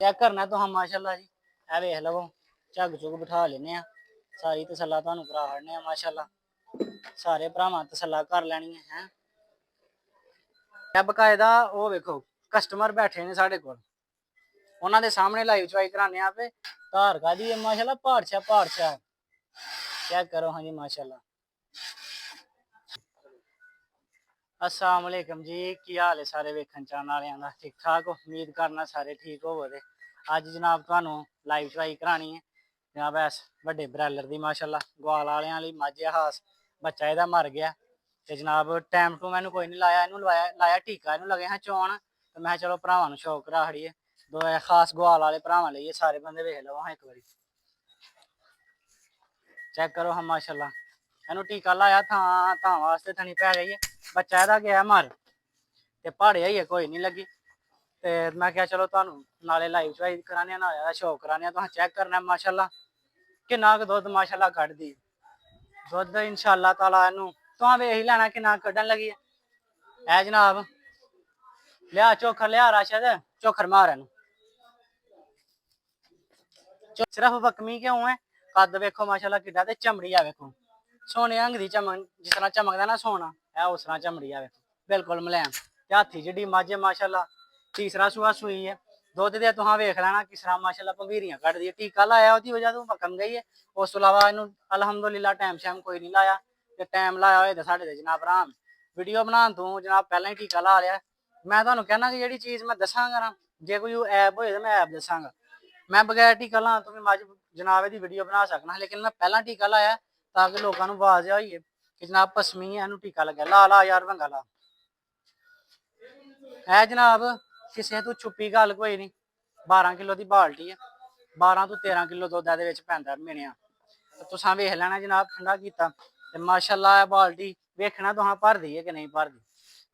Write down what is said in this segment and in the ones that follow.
Check करना तो हम माशाल्लाह जी ए वेख लवो झग झुग बिठा लेने सारी तसल्ला तुहानू करा छड़ने माशाल्लाह सारे भरावां तसल्ला कर लैनी है बकायदा वो वेखो कस्टमर बैठे ने साढ़े कोल उन्हां दे सामने लाइव चवाई कराने पे धार कादी है माशाल्लाह पाड़छा चेक करो हाँ जी माशाल्लाह। अस्सलाम वालेकुम जी की हाल है सारे वेखन चाहने वालियां दा ठीक ठाक उम्मीद करना सारे ठीक होवो दे अज जनाब तुहानू लाइव चवाई करानी है जनाब इस वड्डे ब्रायलर दी माशाल्लाह ग्वाल वालियां ली मझ हास बच्चा इहदा मर गया ते जनाब टाइम टू मैनू कोई नहीं लाया इनू लाया टीका इनू लगे हाँ चौन तो मैं चलो भरावां नू शौक करा खड़िए दो खास ग्वाल वाले भरावां लेइए सारे बंदे वेख लवो हाँ एक बारी चेक करो हाँ माशाल्लाह इनू टीका लाया थां वास्ते थनी पै गई है बच्चा इहदा गया मर ते प्हाड़े आइए कोई नहीं लगी ते मैं क्या चलो तुहानू नाले लाइव चवाई कराने नाले शौक कराने तुहां चेक करना माशाल्लाह किन्ना क दुद्ध माशाल्लाह कड्ढदी दुद्ध इंशाअल्लाह ताला इनू तुहां वेख ही लैना किन्ना कड्ढन लगी है जनाब लिया चोखर लिया राशद चोखर मार इनू सिर्फ बकमी क्यों है कद वेखो माशाल्लाह किड्डा ते चमड़ी आ वेखो सोने रंग दी चमक जिस तरह चमकदा ना सोना है उस तरह चमड़ी आ वेखो बिल्कुल मुलायम ते हाथी जिड्डी मझ माशाल्लाह तीसरा सूआ सूई है दुद्ध दे तुहां वेख लैना किस तरह माशाल्लाह भंगीरियां कड्ढदी है टीका लाया ओहदी वजह तो पकम गई है उस तो इलावा इनू अलहमदुलिल्लाह टाइम शैम कोई नहीं लाया ते टाइम लाया होए ते साढ़े ते जनाब भरा वीडियो बनाने तो जनाब पहले ही टीका ला लिया मैं तुहानू कहना कि जेह्ड़ी चीज़ मैं दसांगा ना जे कोई ऐप होए तो मैं ऐप दसांगा मैं बगैर टीका लाने तो भी मझ जनाब दी वीडियो बना सकना लेकिन मैं पहला टीका लाया ताकि लोगों को वाजिया होइए कि जनाब पसमी है इनू टीका लग्या ला ला यार भंगा ला है जनाब किसी तू छुपी गल कोई नहीं 12 किलो की बाल्टी है 12 तो 13 किलो दुद्ध एहदे विच पैंदा मिनिया तुसां वेख लैना जनाब ठंडा कीता ते माशाल्लाह बाल्टी वेखना तुहां भरदी है कि नहीं भरदी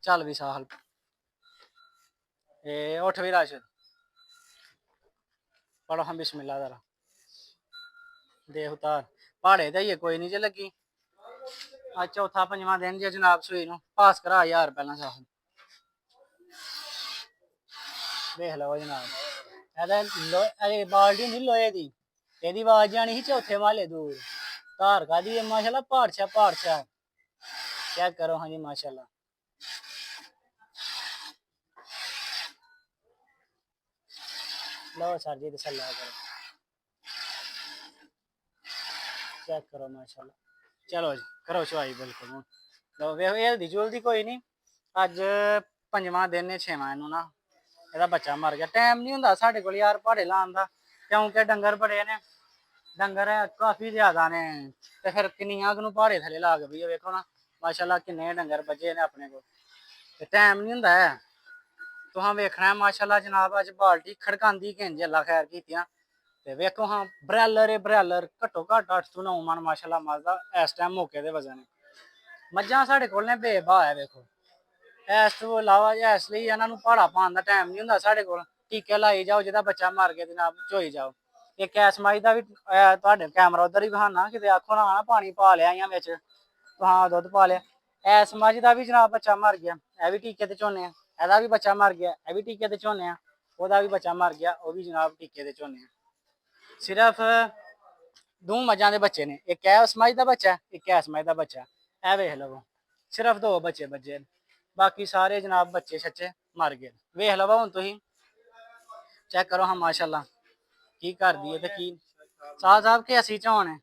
चल भी साहल उठ भी राशिद पढ़ो हम बिस्मिल्लाह जरा देख उतार प्हाड़े ते कोई नहीं जे लगी अज चौथा पंजवां दिन जे जनाब सूई नू पास करा यार पहला साहब देख लो जनाब बाल्टी नहीं लोहे दी एदी आवाज जानी ही चौथे महले दूर धार कादी है माशाल्लाह पाड़छा चेक करो हाँ जी माशाल्लाह लो सर जी तसल्ला करो चेक करो माशाल्लाह चलो जी करो चवाई बिल्कुल लो वेखो हिलदी जुलदी कोई नहीं अज पंजवां दिन है छेवां इनू ना ਇਹਦਾ ਬੱਚਾ मर गया टाइम नहीं होंगे साढ़े को यार प्हाड़े लाने का क्योंकि डंगर बड़े ने डंगर काफ़ी ज़्यादा ने तो फिर किन्नियां कुनू प्हाड़े थले ला के भी वेखो ना माशाल्लाह किन्ने डंगर बजे ने अपने को टाइम नहीं होंदा है तुहां वेखना है माशाल्लाह जनाब अज बाल्टी खड़कांदी किंज अल्लाह खैर कीतियां ते वेखो हाँ ब्रैलर घट्टो घट्ट 8 तो 9 मन माशाल्लाह मजदा इस टाइम मौके दे वजन मज्झां साढ़े कोल ने बेबा है वेखो इस तो इलावा इसलिए इन्होंने भाड़ा पाने का टाइम नहीं होंगे साढ़े को टीके लाई जाओ जिहदा बच्चा मर गया जनाब चोई जाओ एक ऐस माई का भी तुहाडे कैमरा उधर ही बहाना कि आखो ना पानी पा लिया इयां बिच तो हाँ दुद्ध पा लिया ऐस मझ का भी जनाब बच्चा मर गया यह भी टीके ते झोने एहदा भी बच्चा मर गया यह भी टीके ते झोने ओहदा भी बच्चा मर गया वह भी जनाब टीके ते झोने सिर्फ दो मझां दे बच्चे ने एक है उस मझ का बच्चा एक ऐस मझ का बच्चा है वेख लवो सिर्फ 2 बच्चे बजे बाकी सारे जनाब बच्चे छच्चे मर गए वेख लवो हुण तुसीं चेक करो हाँ माशाल्लाह की कर दी है तो की साहब के असी चौन है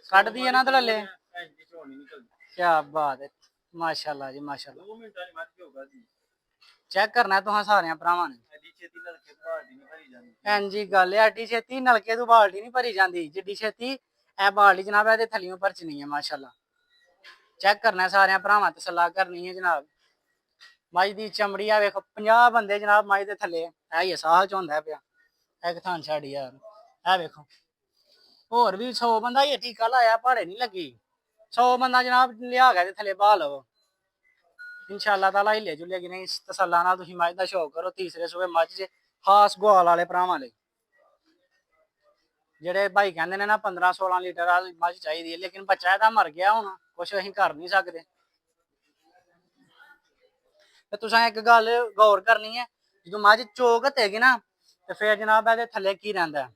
कट दी है ना दलाले क्या बात है माशाल्लाह जी माशाल्लाह चेक करना है तुहां सारे भरावां ने जी गल एडी छेती नलके तू बाल्टी नहीं भरी जाती जिड्डी छेती ए बाल्टी जनाब ए थल्लियों भरचनी है माशाल्लाह चेक करना है सारे भरावां तसल्ला करनी है जनाब मझ की चमड़ी आ वेखो 50 बंदे जनाब मझ के थले है साह चोंदा पिया एक थान छड़ी यार है वेखो होर भी 100 बंदा ये टीका लाया प्हाड़े नहीं लगी 100 बंदा जनाब लिया गया थले बहा लवो इंशाअल्लाह ताला हिले जुलेगी नहीं तसल्ला नाल तुसीं मझ दा शौक करो तीसरे सूबे मझ च खास ग्वाल वाले भरावां लई जेडे भाई कहते हैं ना 15-16 लीटर वाली मझ चाहिए लेकिन बच्चा ਇਹਦਾ मर गया हुण कुछ असीं कर नहीं सकते तुसां एक गल गौर करनी है ਜਦੋਂ ਮੱਝ ਚੋਗਤ ਹੈਗੀ ਨਾ ਤੇ ਫਿਰ ਜਨਾਬ ਇਹਦੇ ਥੱਲੇ ਕੀ ਰਹਿੰਦਾ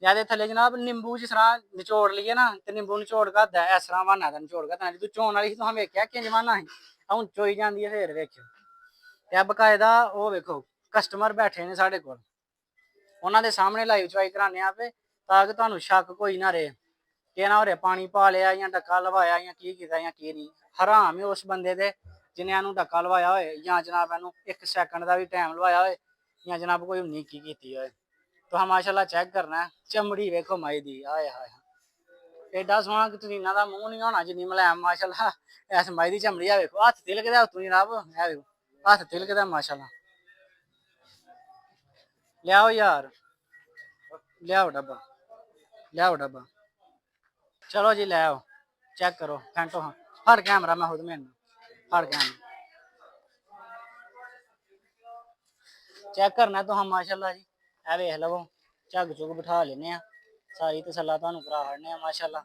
ਇਹਦੇ ਥੱਲੇ ਜਨਾਬ ਨਿੰਬੂ ਜਿਸ ਤਰ੍ਹਾਂ ਨਿਚੋੜ ਲਈਏ ਨਾ ਤੇ ਨਿੰਬੂ ਨਿਚੋੜ ਕਰਦਾ ਇਸ ਤਰ੍ਹਾਂ ਬਹਾਨਾ ਦਾ ਨਿਚੋੜ ਕਰਦਾ ਜਦੋਂ ਚੋਣ ਵਾਲੀ ਸੀ ਤੁਸੀਂ ਵੇਖਿਆ ਕਿੰਜ ਬਹਾਨਾ ਸੀ ਹੁਣ ਚੋਈ ਜਾਂਦੀ ਹੈ ਫੇਰ ਵੇਖਿਓ ਤੇ ਬਕਾਇਦਾ ਉਹ ਵੇਖੋ ਕਸਟਮਰ ਬੈਠੇ ਨੇ ਸਾਡੇ ਕੋਲ ਉਹਨਾਂ ਦੇ ਸਾਹਮਣੇ ਲਾਈਵ ਚਵਾਈ ਕਰਾਉਂਦੇ ਆ ਪਏ ਤਾਂ ਕਿ ਤੁਹਾਨੂੰ ਸ਼ੱਕ ਕੋਈ ਨਾ ਰਹੇ ਕਿ ਨਾ ਹੋਰੇ ਪਾਣੀ ਪਾ ਲਿਆ ਜਾਂ ਡੱਕਾ ਲਵਾਇਆ ਜਾਂ ਕੀ ਕੀਤਾ ਜਾਂ ਕੀ ਨਹੀਂ ਹਰਾਮ ਹੀ ਉਸ ਬੰਦੇ ਦੇ ਜਿਹਨੇ ਇਹਨੂੰ ਡੱਕਾ ਲਵਾਇਆ ਹੋਏ ਜਾਂ ਜਨਾਬ ਇਹਨੂੰ 1 ਸੈਕਿੰਡ ਦਾ ਵੀ ਟਾਈਮ ਲਵਾਇਆ ਹੋਏ ਜਾਂ ਜਨਾਬ ਕੋਈ ਉਨੀ ਕੀ ਕੀਤੀ ਹੋਏ ਤਾਂ ਮਾਸ਼ਾਅੱਲਾ ਚੈੱਕ ਕਰਨਾ ਚਮੜੀ ਵੇਖੋ ਮਾਈ ਦੀ ਆਏ ਹਾਏ ਐਡਾ ਸੋਹਣਾ ਕਤਰੀਨਾ ਦਾ ਮੂੰਹ ਨਹੀਂ ਹੋਣਾ ਜਿੰਨੀ ਮਲੈਮ ਮਾਸ਼ਾਅੱਲਾ ਐਸ ਮਾਈ ਦੀ ਚਮੜੀ ਆ ਵੇਖੋ ਹੱਥ ਤਿਲਕਦਾ ਉੱਤੋਂ ਜਨਾਬ ਇਹ ਵੇਖੋ ਹੱਥ ਤਿਲਕਦਾ ਮਾਸ਼ਾਅੱਲਾ ਲਿਆਓ ਯਾਰ ਲਿਆਓ ਡੱਬਾ ਚਲੋ ਜੀ ਲੈ आओ चेक करो फेंटो हाँ फड़ कैमरा मैं खुद में फड़ कैमरा चेक करना तो हम माशाल्लाह जी ए वेख लवो झग झुग बिठा लेने सारी तसल्ला तुहानू करा छड़ने माशाल्लाह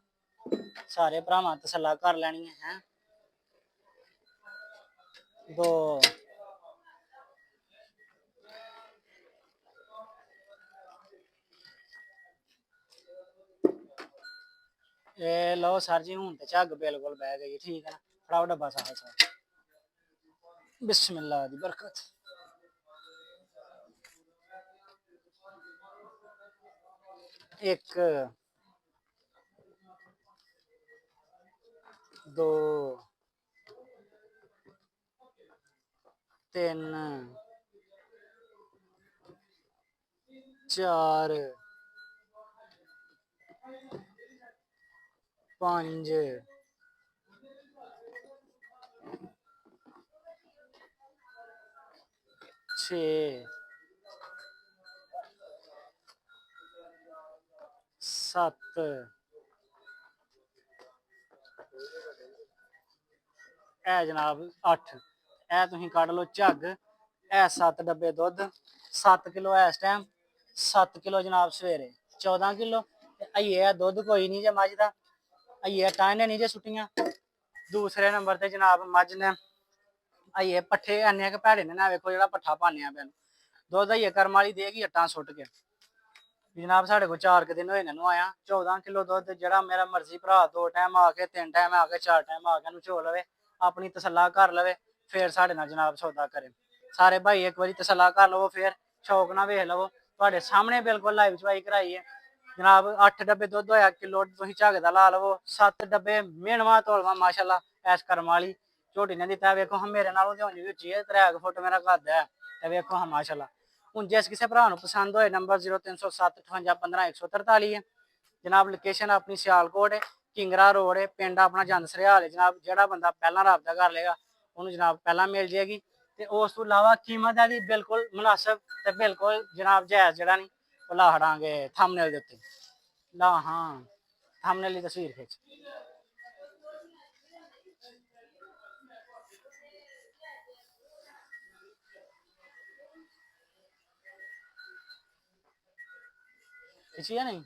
सारे भरावां तसल्ला कर लैनी है दो ए लो सर जी हूं तो झग बिल्कुल बह गई ठीक है ना फड़ाओ डब्बा सारा सारा बिस्मिल्लाह दी बरकत एक दो तीन चार पांच छे सत्त ए जनाब 8 ए तुसीं कढ लो झग ए 7 डब्बे दुद्ध 7 किलो इस टाइम 7 किलो जनाब सवेरे 14 किलो हइये दुद्ध कोई नहीं जे मझ दा हइये टाइने नहीं जे सुट्टियां दूसरे नंबर ते जनाब मझ ने हइये पट्ठे इन्ने के भैड़े ने ना वेखो जेह्ड़ा पट्ठा पाने पे दुद्ध हइये कर्म वाली देगी अट्टां सुट्ट के जनाब साढ़े को 4 दिन होए ने नोआया 14 किलो दुद्ध जेह्ड़ा मेरा मर्जी भरा 2 टाइम आके 3 टाइम आके 4 टाइम आके चो लवे अपनी तसल्ला कर लवे फिर साढ़े नाल जनाब सौदा करे सारे भाई एक बारी तसल्ला कर लवो फिर शौक ना वेख लवो तुहाडे सामने बिल्कुल लाइव चवाई कराई है जनाब 8 डब्बे दुद्ध होया किलो तुसीं झग दा ला लवो 7 डब्बे मिनवा तोलवा माशाल्लाह ऐस कर्म वाली झोटी ने दित्ता वेखो हम मेरे नालों ते होनी उच्ची है 3 फुट मेरा कद है ते वेखो हम माशाल्लाह ਹੁਣ जिस किसी भरा पसंद होए नंबर 0307 58 15 143 है जनाब लोकेशन अपनी सियालकोट है किंगरा रोड है पिंड अपना जंद सरियाल है जनाब ਜਿਹੜਾ ਬੰਦਾ ਪਹਿਲਾਂ ਰਾਬਤਾ ਕਰ ਲੇਗਾ ਉਹਨੂੰ ਜਨਾਬ ਪਹਿਲਾਂ ਮਿਲ ਜਾਏਗੀ ਤੇ ਉਸ ਤੋਂ ਇਲਾਵਾ ਕੀਮਤ ਹੈ ਦੀ ਬਿਲਕੁਲ ਮੁਨਾਸਬ ਤੇ ਬਿਲਕੁਲ ਜਨਾਬ ਜਾਇਜ਼ ਜਿਹੜਾ ਨਹੀਂ ਉਹ ਲਾ ਹੜਾਂਗੇ ਥੰਬਨੇਲ ਦੇ ਉੱਤੇ ਲਾ ਹਾਂ ਥੰਬਨੇਲ ਦੀ ਤਸਵੀਰ ਖਿੱਚ खिंची है नहीं